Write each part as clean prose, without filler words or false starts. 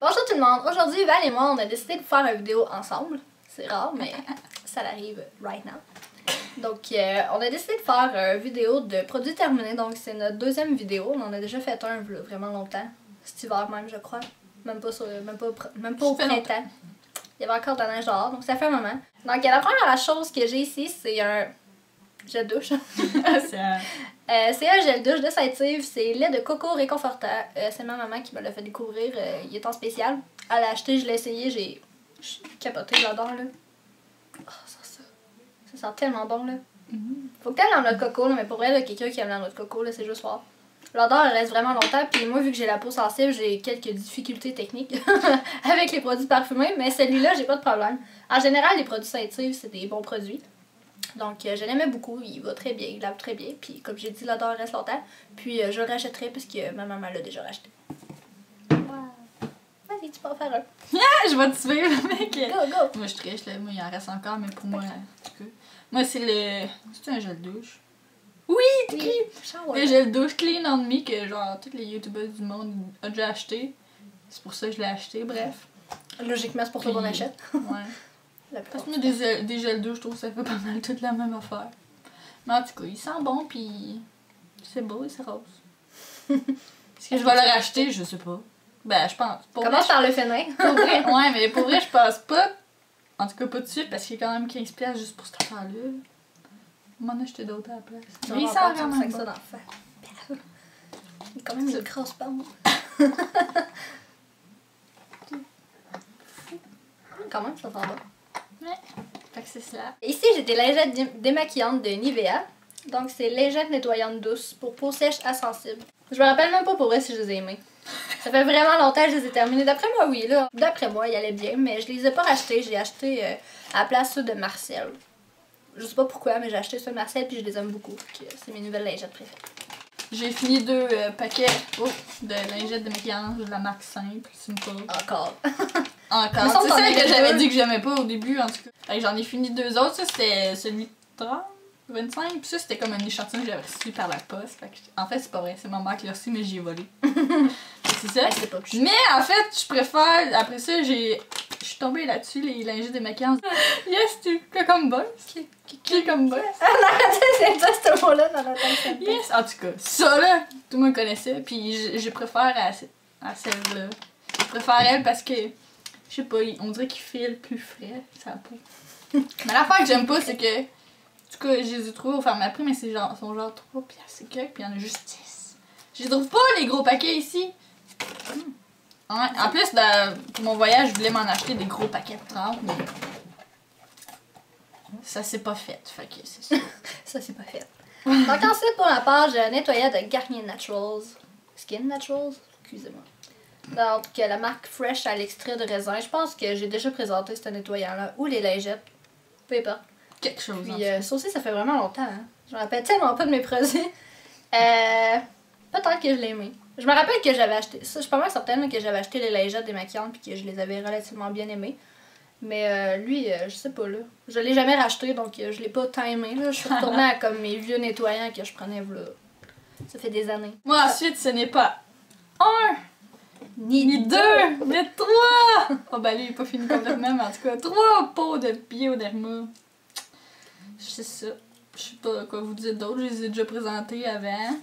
Bonjour tout le monde, aujourd'hui Val et moi on a décidé de faire une vidéo ensemble. C'est rare mais ça arrive right now. Donc on a décidé de faire une vidéo de produits terminés, donc c'est notre deuxième vidéo. On en a déjà fait un vraiment longtemps, cet hiver même je crois, même pas au printemps. Il y avait encore de la neige dehors, donc ça fait un moment. Donc la première chose que j'ai ici c'est un gel douche. C'est un gel douche de Sativ, c'est lait de coco réconfortant. C'est ma maman qui me l'a fait découvrir, il est en spécial. Elle l'a acheté, je l'ai essayé, j'ai capoté, j'adore là. Oh, ça sent tellement bon là. Faut que t'aimes la noix de coco, là, mais pour vrai, quelqu'un qui aime la noix de coco, là, c'est juste fort. L'odeur elle reste vraiment longtemps, puis moi vu que j'ai la peau sensible, j'ai quelques difficultés techniques avec les produits parfumés, mais celui-là j'ai pas de problème. En général, les produits Sativ, c'est des bons produits. Donc je l'aimais beaucoup, il va très bien, il lave très bien, puis comme j'ai dit, l'odeur reste longtemps. Puis je le rachèterai parce que ma maman l'a déjà racheté. Wow. Vas-y, tu peux en faire un. Je vais te suivre, mec. Go, go! Moi je triche, là. Moi il en reste encore, mais pour moi, en tout cas. Moi c'est le... C'est un gel douche. Oui! Le gel douche Clean On Me que genre tous les youtubeurs du monde ont déjà acheté. C'est pour ça que je l'ai acheté, bref. Logiquement, c'est pour ça qu'on achète. Ouais. Parce que moi, des gels douche, je trouve que ça fait pas mal toute la même affaire. Mais en tout cas, il sent bon, puis c'est beau et c'est rose. Est-ce que je vais le racheter? Je sais pas. Ben, je pense. Commence par le fénin. Pour vrai, ouais, mais pour vrai, je pense pas. En tout cas, pas tout de suite, parce qu'il y a quand même 15$ juste pour cette affaire-là. On m'en a acheté d'autres à la place. Mais il sent vraiment bon. Ça d'enfant. Il est quand même une grosse pomme. Quand même, ça sent bon. Ouais. Fait que c'est ça. Ici, j'ai des lingettes démaquillantes de Nivea. Donc, c'est lingettes nettoyantes douces pour peau sèche à sensible. Je me rappelle même pas pour vrai si je les ai aimées. Ça fait vraiment longtemps que je les ai terminées. D'après moi, oui, là. D'après moi, ils allaient bien, mais je les ai pas rachetés. J'ai acheté à la place ceux de Marcel. Je sais pas pourquoi, mais j'ai acheté ceux de Marcel puis je les aime beaucoup. C'est mes nouvelles lingettes préférées. J'ai fini 2 paquets de lingettes de maquillage de la marque Simple, Simple. Encore. Encore. C'est celle que j'avais dit que j'aimais pas au début, en tout cas. J'en ai fini 2 autres. Ça, c'était celui de 30, 25. Puis ça, c'était comme un échantillon que j'avais reçu par la poste. Fait que, en fait, c'est pas vrai. C'est ma mère qui l'a reçu, mais j'y ai volé. C'est ça. Mais en fait, je préfère. Après ça, je suis tombée là-dessus, les lingettes de maquillage. Yes, tu comme boss. Qui comme boss. C'est ça, ce mot-là dans la tête. Yes, en tout cas, ça là, tout le monde connaissait. Puis je préfère à celle-là. Je préfère elle parce que, je sais pas, on dirait qu'il file plus frais, ça peau. Mais l'affaire que j'aime pas, c'est que, en tout cas, je les ai trouvés au Pharmaprix, mais c'est genre, sont genre 3 piastres, c'est que, puis il y en a juste 10. Je les trouve pas, les gros paquets ici. Ouais, en plus, pour mon voyage, je voulais m'en acheter des gros paquets de 30, mais ça s'est pas fait, fait que c'est ça. Ça c'est pas fait. Donc ensuite, pour ma part, j'ai un nettoyant de Garnier Naturals. Skin Naturals? Excusez-moi. Donc, la marque Fresh à l'extrait de raisin. Je pense que j'ai déjà présenté ce nettoyant-là. Ou les lingettes. Peu importe. Quelque chose. Puis ça aussi, ça fait vraiment longtemps. Hein? Je me rappelle tellement pas de mes produits. Peut-être que je l'ai aimé. Je me rappelle que j'avais acheté ça. Je suis pas mal certaine que j'avais acheté les lingettes démaquillantes puis que je les avais relativement bien aimées. Mais lui, je sais pas là. Je l'ai jamais racheté donc je l'ai pas tant aimé. Là. Je suis retournée à comme mes vieux nettoyants que je prenais là. Ça fait des années. Moi ensuite, ce n'est pas un, ni 2, mais 3! Oh ben lui, il est pas fini complètement, mais en tout cas, 3 pots de Bioderma. C'est ça. Je sais pas quoi vous dire d'autre, je les ai déjà présentés avant.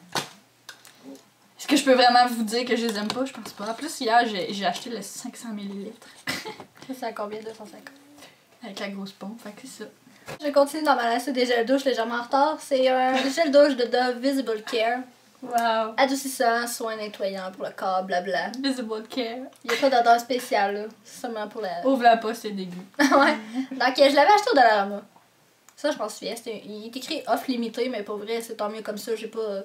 Est-ce que je peux vraiment vous dire que je les aime pas? Je pense pas. En plus, hier, j'ai acheté le 500 ml. Ça, c'est à combien? 250? Avec la grosse pompe, fait que c'est ça. Je continue dans ma liste des gels douche légèrement en retard. C'est un gel douche de Dove Visible Care. Wow! Adoucissant, soin nettoyant pour le corps, blabla. Visible Care. Il n'y a pas d'odeur spéciale, là. C'est seulement pour la... Ouvre-la pas, c'est dégueu. Ouais. Donc, je l'avais acheté au Dollarama. Ça, je m'en souviens. Il est écrit off limité, mais pour vrai, c'est tant mieux comme ça. J'ai pas...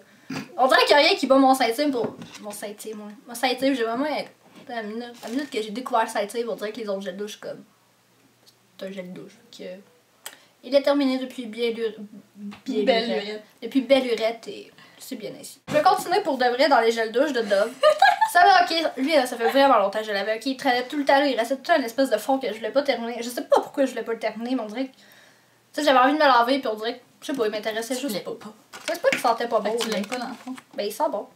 On dirait qu'il n'y a rien qui bat mon Sativ pour... Mon Sativ, moi. Mon Sativ, j'ai vraiment... À la minute que j'ai découvert le Sativ, on dirait que les autres gels douche, comme... C'est un gel douche. Que... Il est terminé depuis Belle Lurette. Depuis Belle Lurette et c'est bien ainsi. Je vais continuer pour de vrai dans les gels douche de Dove. Ça là, ok, lui là, ça fait vraiment longtemps que je l'avais. Ok, il traînait tout le temps là, il restait tout un espèce de fond que je voulais pas terminer. Je sais pas pourquoi je voulais pas le terminer, mais on dirait que... Tu sais, j'avais envie de me laver puis on dirait que... Je sais pas, il m'intéressait juste pas. C'est pas qu'il sentait pas bon. Tu l'aimes pas dans le fond? Ben il sent bon.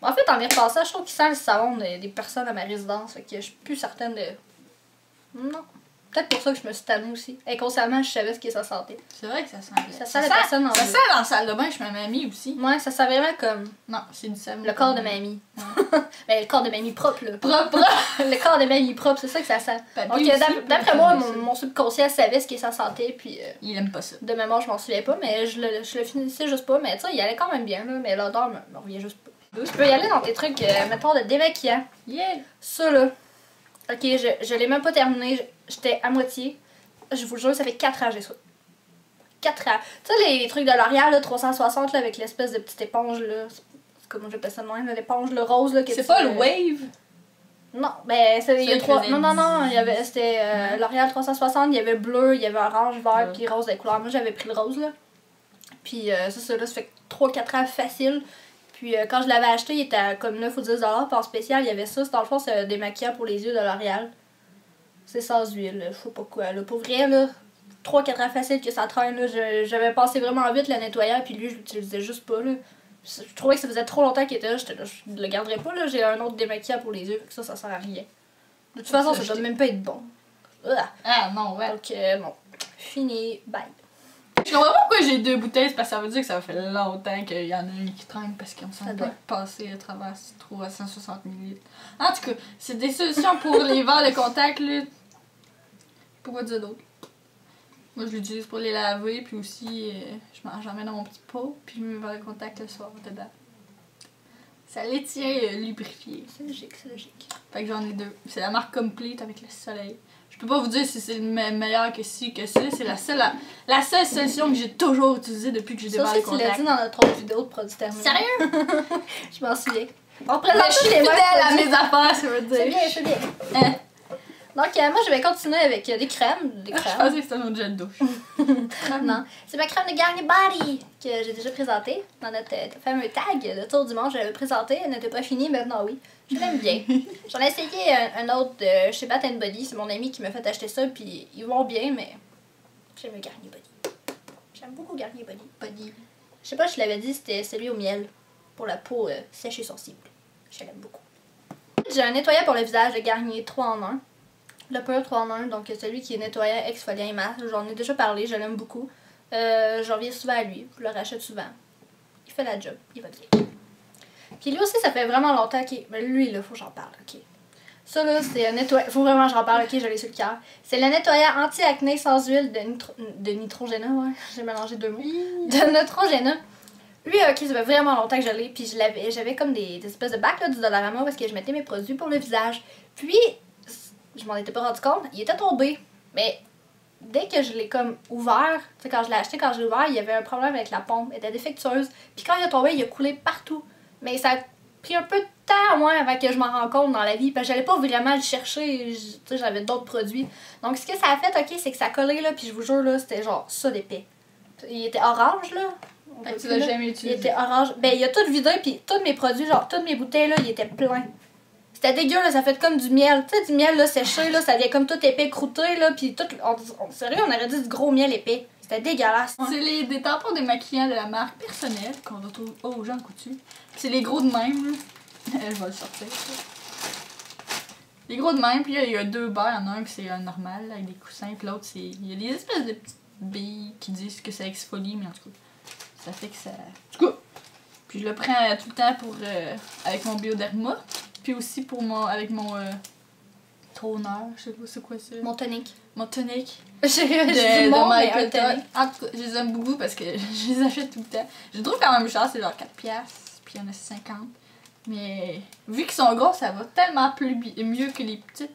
En fait, en y repensant, je trouve qu'il sent le savon des personnes à ma résidence. Fait que je suis plus certaine de. Non. Peut-être pour ça que je me suis tannée aussi. Inconsciemment, je savais ce que ça sentait. C'est vrai que ça sent. Ça sent la personne en Ça bleu. sent dans la salle de bain chez ma mamie aussi. Ouais, ça sent vraiment comme Non, c'est du savon. le corps de mamie. Ouais. Ben, le corps de mamie propre, là. Propre. Le corps de mamie propre, c'est ça que ça sent. Papier Donc, aussi, d'après peut-être moi, comme ça. mon subconscient savait ce que ça sentait, puis Il aime pas ça. de mémoire, je m'en souviens pas, mais je le finissais juste pas. Mais tu sais, il allait quand même bien, là, mais l'odeur me revient juste pas. Je peux y aller dans tes trucs, mettons, de démaquillant. Yeah! Ça, là. Ok, je l'ai même pas terminé, j'étais à moitié. Je vous le jure, ça fait 4 ans que j'ai ça. 4 ans. Tu sais, les trucs de L'Oréal, là, 360, là, avec l'espèce de petite éponge, là. C'est comment j'appelle ça de même, là, l'éponge, le rose, là. C'est pas le Wave? Non, ben, il y a Ça, 3. il Non, non, non, faisait il y avait, c'était L'Oréal 360, il y avait bleu, il y avait orange, vert, Ouais. puis rose des couleurs. Moi, j'avais pris le rose, là. Puis, ça, là, ça fait 3-4 ans facile. Puis, quand je l'avais acheté, il était à comme 9 ou 10 $. Puis, en spécial, il y avait ça. Dans le fond, c'est des maquillants pour les yeux de L'Oréal. C'est sans huile, je sais pas quoi. Là. Pour vrai, là, 3-4 ans facile que ça traîne. Là. J'avais passé vraiment vite le nettoyant, puis lui, je l'utilisais juste pas. Là. Je trouvais que ça faisait trop longtemps qu'il était là. J'étais là, je le garderais pas. Là. J'ai un autre démaquillant pour les yeux, fait que ça sert à rien. De toute façon, ça doit même pas être bon. Ah non, ouais. Donc, bon, fini, bye. Je comprends pas pourquoi j'ai 2 bouteilles, c'est parce que ça veut dire que ça fait longtemps qu'il y en a une qui traîne parce qu'on s'en Ça pas doit. passer à travers c'est trop à 160 ml. En tout cas, c'est des solutions pour les verres de contact, là. Pourquoi dire d'autre? Moi, je l'utilise pour les laver, puis aussi, j'en mets dans mon petit pot, puis je mets mes verres de contact le soir dedans. Ça les tient lubrifiés. C'est logique, c'est logique. Fait que j'en ai 2. C'est la marque Complete avec le soleil. Je peux pas vous dire si c'est meilleur que ci, que ça. C'est la seule solution que j'ai toujours utilisée depuis que j'ai des Ça verres aussi, de tu l'as contact. dit dans notre autre vidéo de produits terminés. Sérieux? Je m'en souviens. On Mais présente je suis tous les mêmes fidèle à produits. mes affaires, ça veut C'est dire. bien, c'est bien. Hein? Donc, moi, je vais continuer avec des crèmes. Des Je crèmes. pensais que c'était un autre gel de douche. Non, c'est ma crème de Garnier Body que j'ai déjà présentée dans notre fameux tag de Tour du Monde. Je l'avais présentée, elle n'était pas finie, maintenant oui. Je l'aime bien. J'en ai essayé un autre de chez Bath Body, c'est mon ami qui m'a fait acheter ça, puis ils vont bien, mais j'aime le Garnier Body. J'aime beaucoup Garnier Body. Je sais pas, je l'avais dit, c'était celui au miel pour la peau sèche et sensible. Je l'aime beaucoup. J'ai un nettoyant pour le visage de Garnier 3 en 1. Le Pure 3 en 1, donc celui qui est nettoyant, exfoliant et masque. J'en ai déjà parlé, je l'aime beaucoup. Je reviens souvent à lui, je le rachète souvent. Il fait la job, il va bien. Puis lui aussi, ça fait vraiment longtemps qu'il... Mais lui, là, faut que j'en parle, ok. Ça, là, c'est un nettoyant... Faut vraiment que j'en parle, ok, je l'ai sur le cœur. C'est le nettoyant anti-acné sans huile de Neutrogena, ouais. J'ai mélangé 2 mots. De Neutrogena. Lui, ok, ça fait vraiment longtemps que je l'ai. Puis j'avais comme des espèces de bacs là, du Dollarama parce que je mettais mes produits pour le visage. Puis, je m'en étais pas rendu compte, il était tombé. Mais dès que je l'ai comme ouvert, tu sais, quand je l'ai acheté, quand je l'ai ouvert, il y avait un problème avec la pompe, elle était défectueuse. Puis quand il est tombé, il a coulé partout. Mais ça a pris un peu de temps, moi, avant que je m'en rende compte dans la vie. Parce que j'allais pas vraiment le chercher, tu sais, j'avais d'autres produits. Donc, ce que ça a fait, ok, c'est que ça a collé, là, puis je vous jure, là, c'était genre ça d'épais. Il était orange, là. Fait que tu l'as jamais Il utilisé. était orange. Ben, il a tout vidé, puis tous mes produits, genre, toutes mes bouteilles, là, ils étaient pleins. C'était dégueu, là, ça fait comme du miel. Tu sais, du miel, là, séché, là, ça vient comme tout épais, croûté, là, puis tout... Sérieux, on aurait dit du gros miel épais. C'était dégueulasse. C'est des tampons démaquillants de la marque personnelle qu'on retrouve aux Jean Coutu. C'est les gros de même, là. Je vais le sortir. Les gros de même, puis il y a 2 barres. Il y en a un qui c'est un normal, là, avec des coussins, puis l'autre, c'est... Il y a des espèces de petites billes qui disent que ça exfolie, mais en tout cas, ça fait que ça... En tout cas, puis je le prends tout le temps pour... avec mon Bioderma, puis aussi pour avec mon... toner, je sais pas c'est quoi ça. Mon tonique. Mon tonique. J'ai De dit mon, mais un Michael Todd. tonique. En tout cas, je les aime beaucoup parce que je les achète tout le temps. Je les trouve quand même cher, c'est genre 4$, puis il y en a 50. Mais vu qu'ils sont gros, ça va tellement mieux que les petites.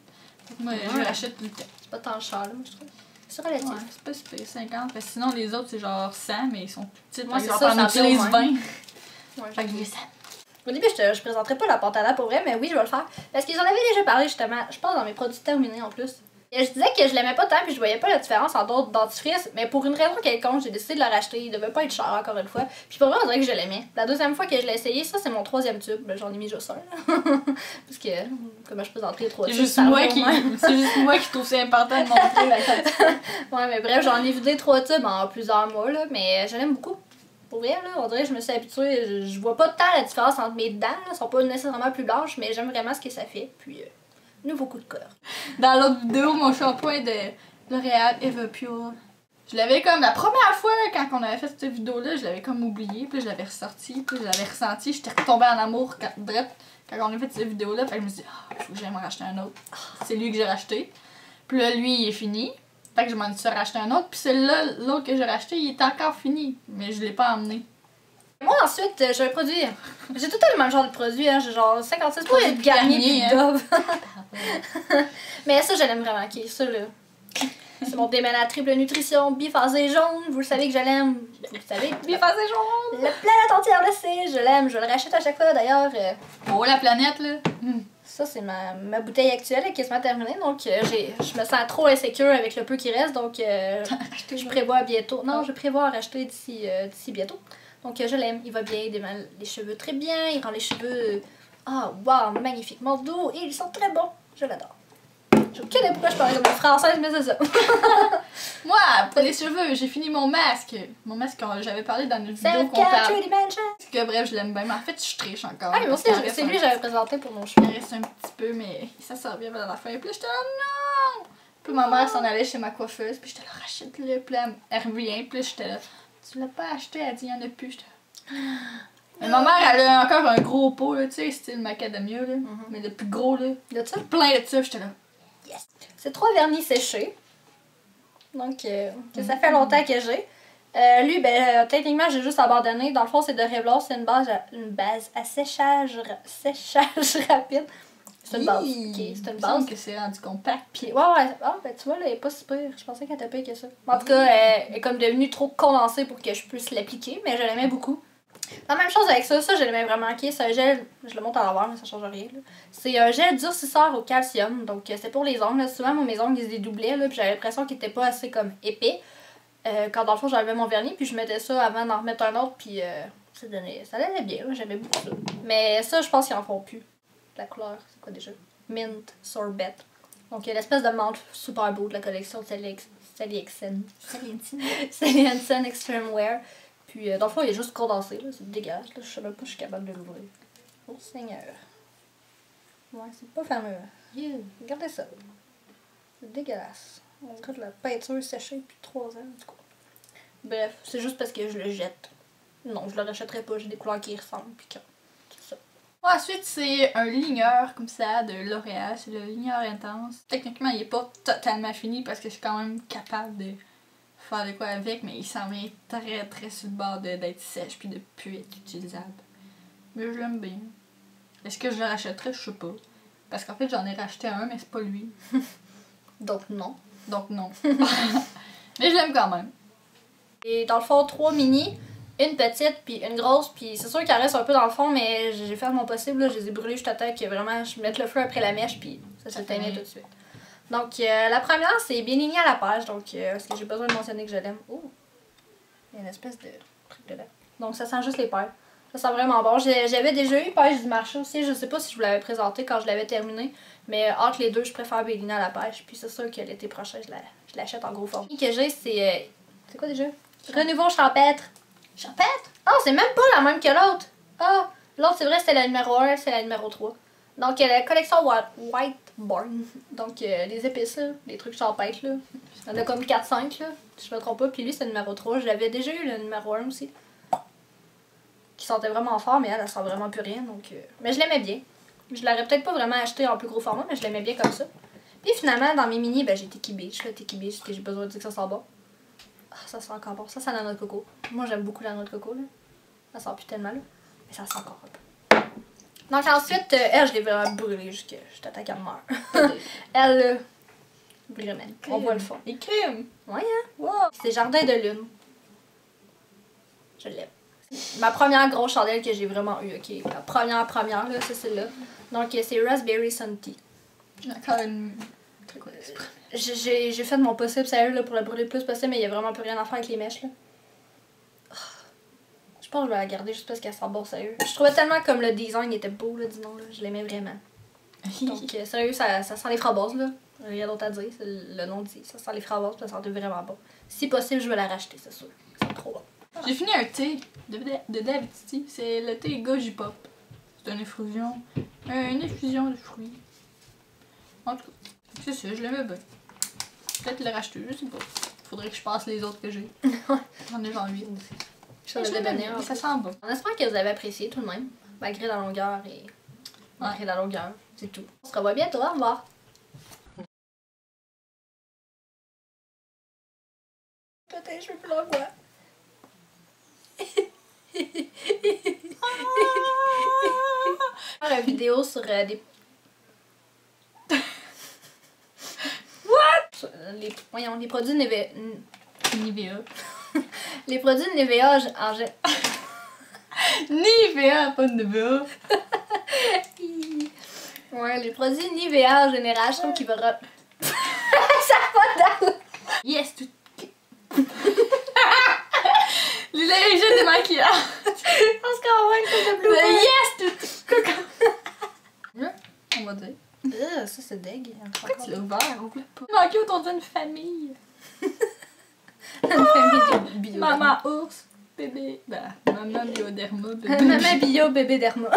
Donc moi, je les achète tout le temps. C'est pas tant cher, là, moi, je trouve. C'est relatif. Ouais, c'est pas super 50. Parce que sinon, les autres, c'est genre 100, mais ils sont plus petites. Ouais, Fait c'est que ça, j'en ça revient utilise au 20. même. Ouais, Fait que j'ai 100. Au début, je présenterai pas la pâte à dents pour vrai, mais oui, je vais le faire. Parce que j'en avais déjà parlé, justement. Je pense dans mes produits terminés, en plus. Et je disais que je l'aimais pas tant, puis je voyais pas la différence entre d'autres dentifrices, mais pour une raison quelconque, j'ai décidé de le racheter. Il devait pas être cher, encore une fois. Puis pour vrai, on dirait que je l'aimais. La deuxième fois que je l'ai essayé, ça, c'est mon 3e tube. Ben, j'en ai mis juste un, là. Parce que, comment je présenterai les 3 C'est tubes, juste, ça moi revient qui, au même. c'est juste moi qui trouve ça important de montrer la qualité. Ouais, mais bref, j'en ai vidé 3 tubes en plusieurs mois, là, mais je l'aime beaucoup. Pour vrai, là, on dirait que je me suis habituée. Je vois pas tant la différence entre mes dents, là. Elles sont pas nécessairement plus blanches, mais j'aime vraiment ce que ça fait. Puis, nouveau coup de cœur. Dans l'autre vidéo, mon shampoing de L'Oréal Everpure. Je l'avais comme la première fois là, quand on avait fait cette vidéo-là, je l'avais comme oublié, puis je l'avais ressorti, puis je l'avais ressenti, j'étais retombée en amour quand on a fait cette vidéo-là, fait que je me suis dit, il faut que j'aille m'en racheter un autre. C'est lui que j'ai racheté. Puis là, lui, il est fini. Fait que je m'en suis racheté un autre, puis celui-là, l'autre que j'ai racheté, il est encore fini, mais je l'ai pas emmené. Moi, ensuite, j'ai un produit. J'ai tout le même genre de produit, hein. J'ai genre 56 produits de Garnier pis Dove. Mais ça, je l'aime vraiment, ok. Ça, là. C'est mon déménage triple nutrition, biphasé jaune. Vous le savez que je l'aime. Vous le savez. Biphasé jaune! La planète entière le sait. Je l'aime. Je le rachète à chaque fois, d'ailleurs. Oh, la planète, là! Ça, c'est ma bouteille actuelle, elle est quasiment terminée. Donc, je me sens trop insécure avec le peu qui reste. Donc, je prévois bientôt. Non, je prévois en racheter d'ici bientôt. Donc, je l'aime. Il va bien. Il démêle les cheveux très bien. Il rend les cheveux. Magnifiquement doux. Et ils sont très bons. Je l'adore. J'ai aucune idée pourquoi je parlais comme une française, mais c'est ça. Moi, pour les cheveux, j'ai fini mon masque. Mon masque, j'avais parlé dans une vidéo qu'on parle. Parce que bref, je l'aime bien. Mais en fait, je triche encore. Ah, mais moi aussi, c'est lui que j'avais présenté pour mon cheveu. Il reste un petit peu, mais ça sort bien vers la fin. Puis là, j'étais là, non! Puis ma mère s'en allait chez ma coiffeuse. Puis j'étais là, rachète-le. Puis là, elle revient. Puis là, j'étais là, tu l'as pas acheté? Elle dit, il y en a plus. J'étais là. Mais ma mère, elle a encore un gros pot, là, tu sais, style macadamia, là. Mais le plus gros, là. De ça? Plein de ça. J'étais là. Yes. C'est 3 vernis séchés. Donc, que ça fait longtemps que j'ai. Lui, techniquement, j'ai juste abandonné. Dans le fond, c'est de Revlon. C'est une base à séchage rapide. C'est une base. Okay, c'est une base. Que c'est rendu compact. Puis, ouais. Ah, tu vois, là, elle est pas si pire. Je pensais qu'elle était pire que ça. En tout cas, elle est comme devenue trop condensée pour que je puisse l'appliquer, mais je l'aimais beaucoup. La même chose avec ça, je l'aimais vraiment. Ok, c'est un gel, je le monte à l'envers, mais ça change rien. C'est un gel durcisseur au calcium, donc c'est pour les ongles. Là. Souvent, mes ongles ils se dédoublaient, là, puis j'avais l'impression qu'ils étaient pas assez comme épais. Quand dans le fond, j'avais mon vernis, puis je mettais ça avant d'en remettre un autre, puis ça donnait bien, j'aimais beaucoup ça. Mais ça, je pense qu'ils en font plus. La couleur, c'est quoi déjà? Mint Sorbet. Donc, l'espèce de menthe super beau de la collection Sally Hansen. Sally Hansen Extreme Wear. Puis, dans le fond, il est juste condensé, là. C'est dégueulasse, là. Je sais même pas si je suis capable de l'ouvrir. Oh, Seigneur. Ouais, c'est pas fameux. Yeah. Regardez ça. C'est dégueulasse. On dirait de la peinture séchée depuis 3 ans, du coup. Bref, c'est juste parce que je le jette. Non, je le rachèterai pas. J'ai des couleurs qui y ressemblent, puis tout ça. Ensuite, c'est un ligneur, comme ça, de L'Oréal. C'est le ligneur intense. Techniquement, il est pas totalement fini parce que je suis quand même capable de faire de quoi avec, mais il s'en vient très très sur le bord d'être sèche puis de plus être utilisable. Mais je l'aime bien. Est-ce que je le rachèterais? Je sais pas. Parce qu'en fait, j'en ai racheté un, mais c'est pas lui. Donc non. Mais je l'aime quand même. Et dans le fond, 3 mini, une petite puis une grosse, puis c'est sûr qu'il en reste un peu dans le fond, mais j'ai fait mon possible, là, je les ai brûlés juste à temps que vraiment je mette le feu après la mèche, puis ça s'éteignait tout de suite. Donc la première, c'est Bellini à la page, donc parce que j'ai besoin de mentionner que je l'aime. Oh! Il y a une espèce de truc dedans. Donc ça sent juste les perles. Ça sent vraiment bon. J'avais déjà eu pêche du marché aussi, je sais pas si je vous l'avais présenté quand je l'avais terminé, mais entre les deux, je préfère Bellini à la pêche, puis c'est sûr que l'été prochain, je l'achète en gros forme. Ce que j'ai, c'est quoi déjà? Renouveau champêtre. Champêtre? Ah, c'est même pas la même que l'autre. Ah, l'autre, c'est vrai, c'était la numéro 1, c'est la numéro 3. Donc, la collection White Barn. Donc, les épices, là, les trucs champêtres, là. Il y en a comme 4-5, là, si je me trompe pas. Puis lui, c'est le numéro 3. Je l'avais déjà eu, le numéro 1 aussi. Qui sentait vraiment fort, mais elle sent vraiment plus rien. Donc, mais je l'aimais bien. Je l'aurais peut-être pas vraiment acheté en plus gros format, mais je l'aimais bien comme ça. Puis finalement, dans mes mini, j'ai Tiki Beach. Tiki Beach, j'ai besoin de dire que ça sent bon. Ah, ça sent encore bon. Ça sent la noix de coco. Moi, j'aime beaucoup la noix de coco, là. Ça sent plus tellement, là. Mais ça sent encore un peu. Donc ensuite, elle, je l'ai vraiment brûlée jusqu'à temps qu'elle meure. Elle, vraiment. On voit le fond. Et crème! Ouais, hein? Wow. C'est Jardin de Lune. Je l'aime. Ma première grosse chandelle que j'ai vraiment eue, ok? La première, là, c'est celle-là. Donc, c'est Raspberry Sun Tea. Encore une... J'ai fait de mon possible, sérieux, là, pour la brûler le plus possible, mais il y a vraiment plus rien à faire avec les mèches, là. Je pense que je vais la garder juste parce qu'elle sent bon, sérieux. Je trouvais tellement comme le design était beau, là, dis-donc, là. Je l'aimais vraiment. Donc, sérieux, ça sent les framboises, là. Rien d'autre à dire, c'est le nom dit. Ça sent les framboises, ça sentait vraiment bon. Si possible, je vais la racheter, c'est sûr. C'est trop bon. J'ai fini un thé de David Tea. C'est le thé Goji Pop. C'est une infusion de fruits. En tout cas, c'est ça, je l'aimais bien. Peut-être le racheter, je sais pas. Faudrait que je passe les autres que j'ai. J'en ai genre 8 aussi. Je l'aime bien. Ça sent bon. On espère que vous avez apprécié tout de même, malgré la longueur et... Malgré la longueur, c'est tout. On se revoit bientôt, au revoir. Peut-être je veux plus le revoir. Faire une vidéo sur des... What? Voyons, les produits Nivea. Nivea. Les produits Nivea en général. Nivea, pas de Nivea. Ouais, les produits Nivea en général, je trouve qu'ils vont... Ça va dans... Yes, tout. Les jeux de maquillage. On se convainc que c'est bleu. Yes, tout. On va dire. Ça c'est dégueu. Pourquoi tu l'as ouvert? Ouvre pas. Manqué autour d'une famille. Une famille bio. Maman ours, bébé. Ben, maman bioderma, bébé. Maman bio, bébé derma.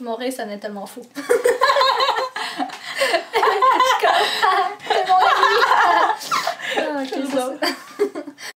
Mon rire sonnait tellement fou.